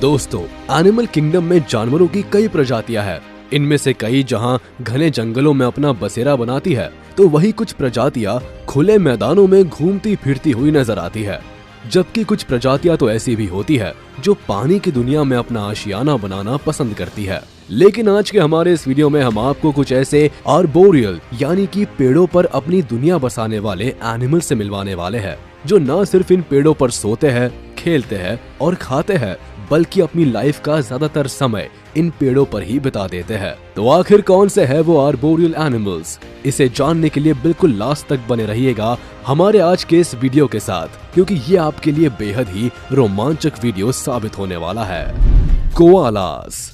दोस्तों, animal kingdom में जानवरों की कई प्रजातियां हैं। इनमें से कई जहां घने जंगलों में अपना बसेरा बनाती है, तो वहीं कुछ प्रजातियां खुले मैदानों में घूमती फिरती हुई नजर आती है। जबकि कुछ प्रजातियां तो ऐसी भी होती है जो पानी की दुनिया में अपना आशियाना बनाना पसंद करती है। लेकिन आज के हमारे इस वीडियो में हम आपको कुछ ऐसे आर्बोरियल यानी कि पेड़ों पर अपनी दुनिया बसाने वाले एनिमल से मिलवाने वाले हैं, जो न सिर्फ इन पेड़ों पर सोते हैं, खेलते हैं और खाते हैं, बल्कि अपनी लाइफ का ज्यादातर समय इन पेड़ों पर ही बिता देते हैं। तो आखिर कौन से है वो आर्बोरियल एनिमल्स? इसे जानने के लिए बिल्कुल लास्ट तक बने रहिएगा हमारे आज के इस वीडियो के साथ, क्योंकि ये आपके लिए बेहद ही रोमांचक वीडियो साबित होने वाला है। कोआलास।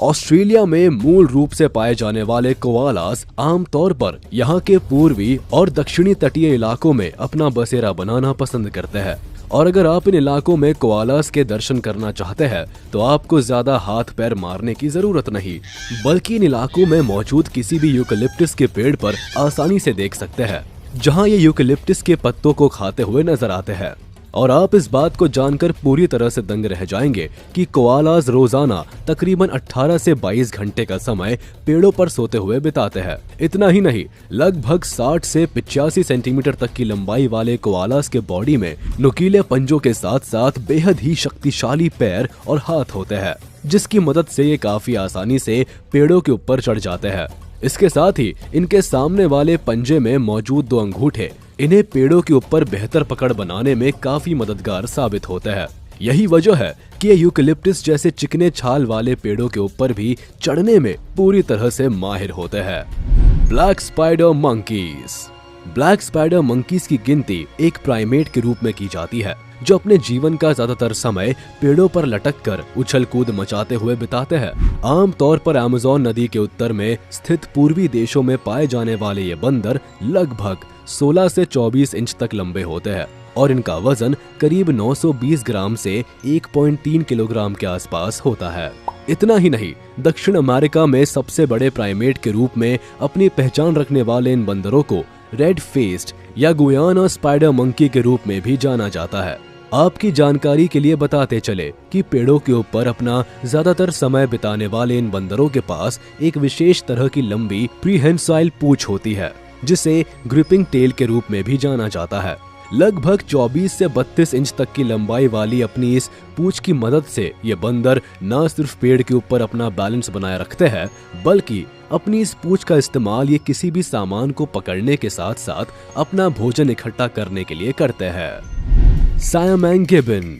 ऑस्ट्रेलिया में मूल रूप से पाए जाने वाले कोआलास आमतौर पर यहाँ के पूर्वी और दक्षिणी तटीय इलाकों में अपना बसेरा बनाना पसंद करते हैं। और अगर आप इन इलाकों में कोआलास के दर्शन करना चाहते हैं तो आपको ज्यादा हाथ पैर मारने की जरूरत नहीं, बल्कि इन इलाकों में मौजूद किसी भी यूकेलिप्टस के पेड़ पर आसानी से देख सकते हैं, जहां ये यूकेलिप्टस के पत्तों को खाते हुए नजर आते हैं। और आप इस बात को जानकर पूरी तरह से दंग रह जाएंगे कि कोआलास रोजाना तकरीबन 18 से 22 घंटे का समय पेड़ों पर सोते हुए बिताते हैं। इतना ही नहीं, लगभग 60 से 85 सेंटीमीटर तक की लंबाई वाले कोआलास के बॉडी में नुकीले पंजों के साथ साथ बेहद ही शक्तिशाली पैर और हाथ होते हैं, जिसकी मदद से ये काफी आसानी से पेड़ों के ऊपर चढ़ जाते हैं। इसके साथ ही इनके सामने वाले पंजे में मौजूद 2 अंगूठे इन्हें पेड़ों के ऊपर बेहतर पकड़ बनाने में काफी मददगार साबित होते हैं। यही वजह है कि ये यूकेलिप्टस जैसे चिकने छाल वाले पेड़ों के ऊपर भी चढ़ने में पूरी तरह से माहिर होते हैं। Black spider monkeys. Black spider monkeys की गिनती एक प्राइमेट के रूप में की जाती है, जो अपने जीवन का ज्यादातर समय पेड़ों पर लटक कर उछल कूद मचाते हुए बिताते हैं। आमतौर पर अमेज़न नदी के उत्तर में स्थित पूर्वी देशों में पाए जाने वाले ये बंदर लगभग 16 से 24 इंच तक लंबे होते हैं और इनका वजन करीब 920 ग्राम से 1.3 किलोग्राम के आसपास होता है। इतना ही नहीं, दक्षिण अमेरिका में सबसे बड़े प्राइमेट के रूप में अपनी पहचान रखने वाले इन बंदरों को रेड फेस्ड या गुयाना स्पाइडर मंकी के रूप में भी जाना जाता है। आपकी जानकारी के लिए बताते चले कि पेड़ों के ऊपर अपना ज्यादातर समय बिताने वाले इन बंदरों के पास एक विशेष तरह की लंबी प्रीहेंसाइल पूंछ होती है, जिसे ग्रिपिंग टेल के रूप में भी जाना जाता है। लगभग 24 से 32 इंच तक की लंबाई वाली अपनी इस पूंछ की मदद से ये बंदर न सिर्फ पेड़ के ऊपर अपना बैलेंस बनाए रखते हैं, बल्कि अपनी इस पूंछ का इस्तेमाल ये किसी भी सामान को पकड़ने के साथ साथ अपना भोजन इकट्ठा करने के लिए करते हैं। सायमैन गिबन।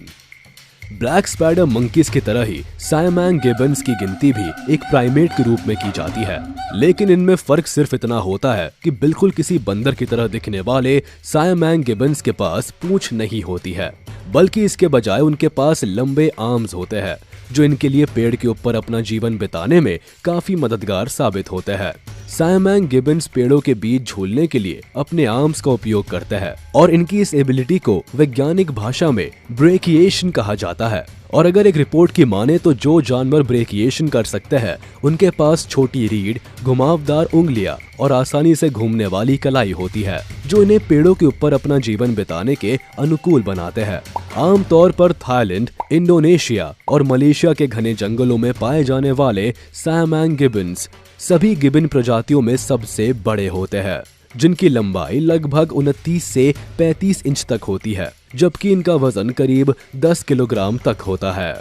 ब्लैक स्पाइडर मंकीज की तरह ही सायमैन गिबन्स की गिनती भी एक प्राइमेट के रूप में की जाती है, लेकिन इनमें फर्क सिर्फ इतना होता है कि बिल्कुल किसी बंदर की तरह दिखने वाले सायमैन गिबन्स के पास पूंछ नहीं होती है, बल्कि इसके बजाय उनके पास लंबे आर्म्स होते हैं, जो इनके लिए पेड़ के ऊपर अपना जीवन बिताने में काफी मददगार साबित होते हैं। सायमैन गिबन्स पेड़ों के बीच झूलने के लिए अपने आर्म्स का उपयोग करते हैं और इनकी इस एबिलिटी को वैज्ञानिक भाषा में ब्रेकिएशन कहा जाता है। और अगर एक रिपोर्ट की माने तो जो जानवर ब्रेकिएशन कर सकते हैं उनके पास छोटी रीढ़, घुमावदार उंगलियां और आसानी से घूमने वाली कलाई होती है, जो इन्हें पेड़ों के ऊपर अपना जीवन बिताने के अनुकूल बनाते हैं। आमतौर पर थाईलैंड, इंडोनेशिया और मलेशिया के घने जंगलों में पाए जाने वाले सायमैन गिबन्स सभी गिबन प्रजातियों में सबसे बड़े होते हैं, जिनकी लंबाई लगभग 29 से 35 इंच तक होती है, जबकि इनका वजन करीब 10 किलोग्राम तक होता है।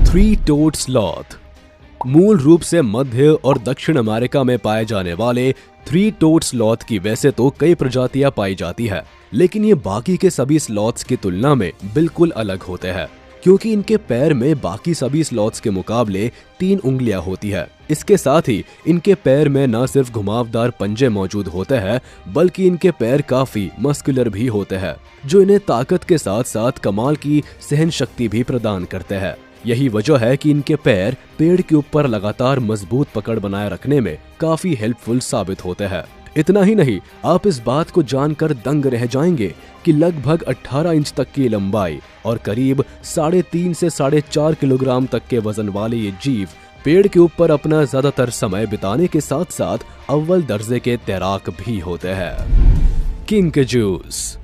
3-toed sloth. मूल रूप से मध्य और दक्षिण अमेरिका में पाए जाने वाले 3-toed स्लॉथ की वैसे तो कई प्रजातियां पाई जाती है, लेकिन ये बाकी के सभी स्लॉथ्स की तुलना में बिल्कुल अलग होते हैं, क्योंकि इनके पैर में बाकी सभी स्लॉथ्स के मुकाबले 3 उंगलियां होती है। इसके साथ ही इनके पैर में न सिर्फ घुमावदार पंजे मौजूद होते हैं, बल्कि इनके पैर काफी मस्कुलर भी होते हैं, जो इन्हें ताकत के साथ साथ कमाल की सहन शक्ति भी प्रदान करते हैं। यही वजह है कि इनके पैर पेड़ के ऊपर लगातार मजबूत पकड़ बनाए रखने में काफी हेल्पफुल साबित होते हैं। इतना ही नहीं, आप इस बात को जानकर दंग रह जाएंगे कि लगभग 18 इंच तक की लंबाई और करीब 3.5 से 4.5 किलोग्राम तक के वजन वाले ये जीव पेड़ के ऊपर अपना ज्यादातर समय बिताने के साथ साथ अव्वल दर्जे के तैराक भी होते हैं। किंकजूस।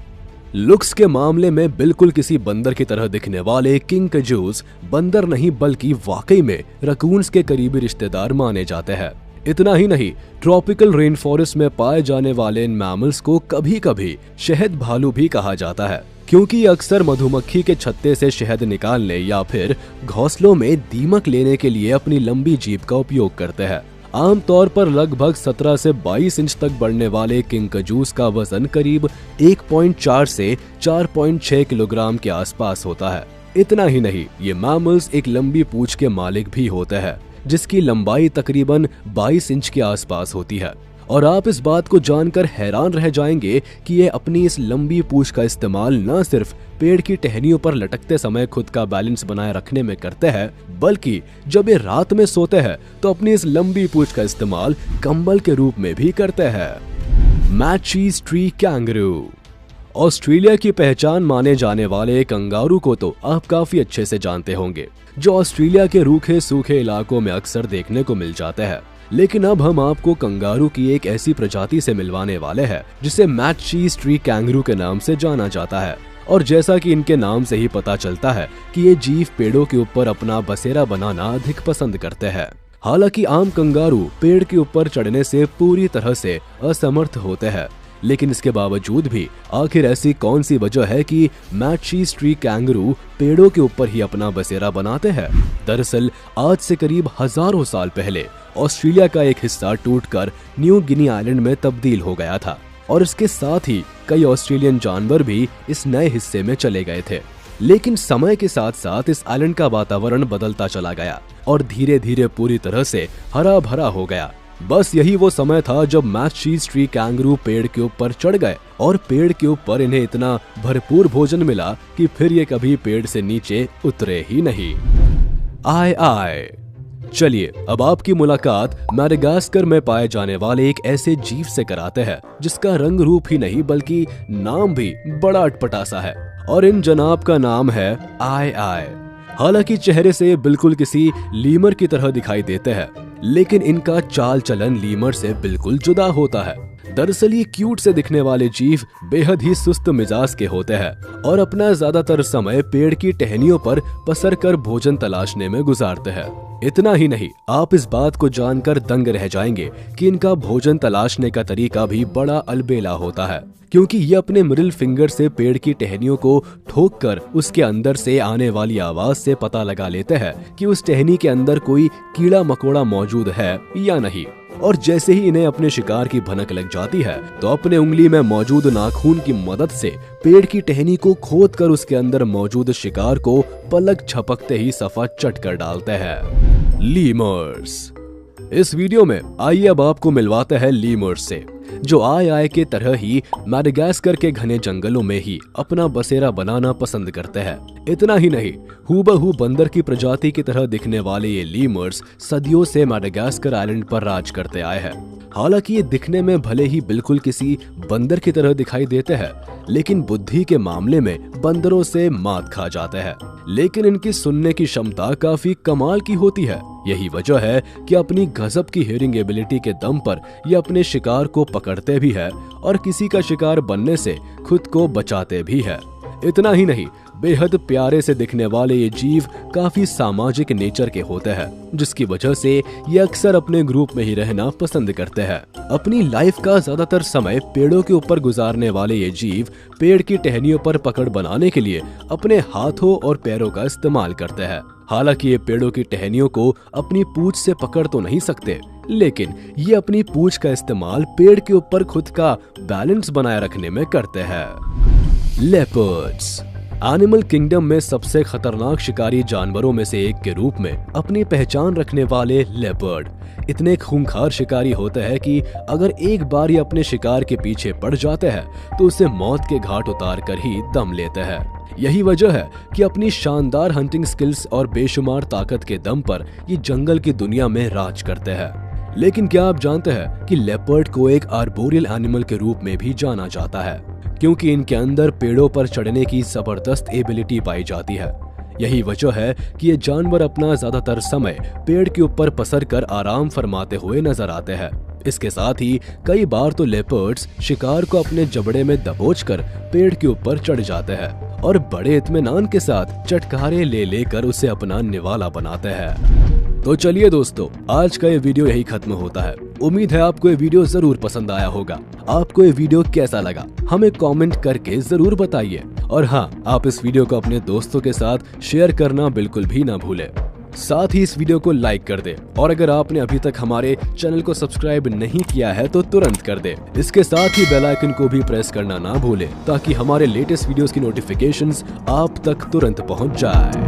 लुक्स के मामले में बिल्कुल किसी बंदर की तरह दिखने वाले किंगकजूस बंदर नहीं बल्कि वाकई में रकून्स के करीबी रिश्तेदार माने जाते हैं। इतना ही नहीं, ट्रॉपिकल रेन फॉरेस्ट में पाए जाने वाले इन मैमल्स को कभी कभी शहद भालू भी कहा जाता है, क्योंकि ये अक्सर मधुमक्खी के छत्ते से शहद निकालने या फिर घोंसलों में दीमक लेने के लिए अपनी लंबी जीभ का उपयोग करते हैं। आमतौर पर लगभग 17 से 22 इंच तक बढ़ने वाले किंगकजूस का वजन करीब 1.4 से 4.6 किलोग्राम के आसपास होता है। इतना ही नहीं, ये मैमल्स एक लंबी पूंछ के मालिक भी होते हैं, जिसकी लंबाई तकरीबन 22 इंच के आसपास होती है। और आप इस बात को जानकर हैरान रह जाएंगे कि ये अपनी इस लंबी पूंछ का इस्तेमाल न सिर्फ पेड़ की टहनियों पर लटकते समय खुद का बैलेंस बनाए रखने में करते हैं, बल्कि जब ये रात में सोते हैं तो अपनी इस लंबी पूंछ का इस्तेमाल कंबल के रूप में भी करते हैं। मैचीज ट्री कैंगरू। ऑस्ट्रेलिया की पहचान माने जाने वाले कंगारू को तो आप काफी अच्छे से जानते होंगे, जो ऑस्ट्रेलिया के रूखे सूखे इलाकों में अक्सर देखने को मिल जाते हैं। लेकिन अब हम आपको कंगारू की एक ऐसी प्रजाति से मिलवाने वाले हैं जिसे मैचीज ट्री कैंगरू के नाम से जाना जाता है। और जैसा कि इनके नाम से ही पता चलता है कि ये जीव पेड़ों के ऊपर अपना बसेरा बनाना अधिक पसंद करते हैं। हालांकि आम कंगारू पेड़ के ऊपर चढ़ने से पूरी तरह से असमर्थ होते हैं, लेकिन इसके बावजूद भी आखिर ऐसी कौन सी वजह है कि मैचीज ट्री कैंगरू पेड़ों के ऊपर ही अपना बसेरा बनाते हैं? दरअसल आज से करीब हजारों साल पहले ऑस्ट्रेलिया का एक हिस्सा टूटकर न्यू गिनी आइलैंड में तब्दील हो गया था और इसके साथ ही कई ऑस्ट्रेलियन जानवर भी इस नए हिस्से में चले गए थे। लेकिन समय के साथ साथ इस आइलैंड का वातावरण बदलता चला गया और धीरे धीरे पूरी तरह से हरा भरा हो गया। बस यही वो समय था जब मैचीज ट्री कैंगरू पेड़ के ऊपर चढ़ गए और पेड़ के ऊपर इन्हें इतना भरपूर भोजन मिला कि फिर ये कभी पेड़ से नीचे उतरे ही नहीं। आए चलिए अब आपकी मुलाकात मैडागास्कर में पाए जाने वाले एक ऐसे जीव से कराते हैं जिसका रंग रूप ही नहीं बल्कि नाम भी बड़ा अटपटा सा है, और इन जनाब का नाम है आए। हालांकि चेहरे से बिल्कुल किसी लीमर की तरह दिखाई देते हैं, लेकिन इनका चाल चलन लीमर से बिल्कुल जुदा होता है। दरअसल ये क्यूट से दिखने वाले जीव बेहद ही सुस्त मिजाज के होते हैं और अपना ज्यादातर समय पेड़ की टहनियों पर पसर कर भोजन तलाशने में गुजारते हैं। इतना ही नहीं, आप इस बात को जानकर दंग रह जाएंगे कि इनका भोजन तलाशने का तरीका भी बड़ा अलबेला होता है, क्योंकि ये अपने मिडिल फिंगर से पेड़ की टहनियों को ठोक कर उसके अंदर से आने वाली आवाज से पता लगा लेते हैं कि उस टहनी के अंदर कोई कीड़ा मकोड़ा मौजूद है या नहीं। और जैसे ही इन्हें अपने शिकार की भनक लग जाती है तो अपने उंगली में मौजूद नाखून की मदद से पेड़ की टहनी को खोद कर उसके अंदर मौजूद शिकार को पलक झपकते ही सफा चट कर डालते हैं। लीमर्स। इस वीडियो में आइए अब आपको मिलवाते हैं लीमर्स से, जो आए के तरह ही मैडागास्कर के घने जंगलों में ही अपना बसेरा बनाना पसंद करते हैं। इतना ही नहीं, हूबहू बंदर की प्रजाति की तरह दिखने वाले ये लीमर्स सदियों से मैडागास्कर आइलैंड पर राज करते आए हैं। हालांकि ये दिखने में भले ही बिल्कुल किसी बंदर की तरह दिखाई देते हैं, लेकिन बुद्धि के मामले में बंदरों से मात खा जाते हैं। लेकिन इनकी सुनने की क्षमता काफी कमाल की होती है। यही वजह है कि अपनी गजब की हियरिंग एबिलिटी के दम पर ये अपने शिकार को पकड़ते भी है और किसी का शिकार बनने से खुद को बचाते भी है। इतना ही नहीं, बेहद प्यारे से दिखने वाले ये जीव काफी सामाजिक नेचर के होते हैं, जिसकी वजह से ये अक्सर अपने ग्रुप में ही रहना पसंद करते हैं। अपनी लाइफ का ज्यादातर समय पेड़ों के ऊपर गुजारने वाले ये जीव पेड़ की टहनियों पर पकड़ बनाने के लिए अपने हाथों और पैरों का इस्तेमाल करते हैं। हालांकि ये पेड़ों की टहनियों को अपनी पूंछ से पकड़ तो नहीं सकते, लेकिन ये अपनी पूंछ का इस्तेमाल पेड़ के ऊपर खुद का बैलेंस बनाए रखने में करते हैं। लेपर्ड्स। एनिमल किंगडम में सबसे खतरनाक शिकारी जानवरों में से एक के रूप में अपनी पहचान रखने वाले लेपर्ड इतने खूंखार शिकारी होते हैं कि अगर एक बार ये अपने शिकार के पीछे पड़ जाते हैं तो उसे मौत के घाट उतार कर ही दम लेते हैं। यही वजह है कि अपनी शानदार हंटिंग स्किल्स और बेशुमार ताकत के दम पर ये जंगल की दुनिया में राज करते हैं। लेकिन क्या आप जानते हैं कि लेपर्ड को एक आर्बोरियल एनिमल के रूप में भी जाना जाता है, क्योंकि इनके अंदर पेड़ों पर चढ़ने की जबरदस्त एबिलिटी पाई जाती है। यही वजह है कि ये जानवर अपना ज्यादातर समय पेड़ के ऊपर पसर कर आराम फरमाते हुए नजर आते हैं। इसके साथ ही कई बार तो लेपर्ड्स शिकार को अपने जबड़े में दबोचकर पेड़ के ऊपर चढ़ जाते हैं और बड़े इत्मीनान के साथ चटकारे ले लेकर उसे अपना निवाला बनाते हैं। तो चलिए दोस्तों, आज का ये वीडियो यही खत्म होता है। उम्मीद है आपको ये वीडियो जरूर पसंद आया होगा। आपको ये वीडियो कैसा लगा हमें कमेंट करके जरूर बताइए। और हाँ, आप इस वीडियो को अपने दोस्तों के साथ शेयर करना बिल्कुल भी ना भूलें। साथ ही इस वीडियो को लाइक कर दे और अगर आपने अभी तक हमारे चैनल को सब्सक्राइब नहीं किया है तो तुरंत कर दे। इसके साथ ही बेल आइकन को भी प्रेस करना ना भूले ताकि हमारे लेटेस्ट वीडियोस की नोटिफिकेशंस आप तक तुरंत पहुंच जाए।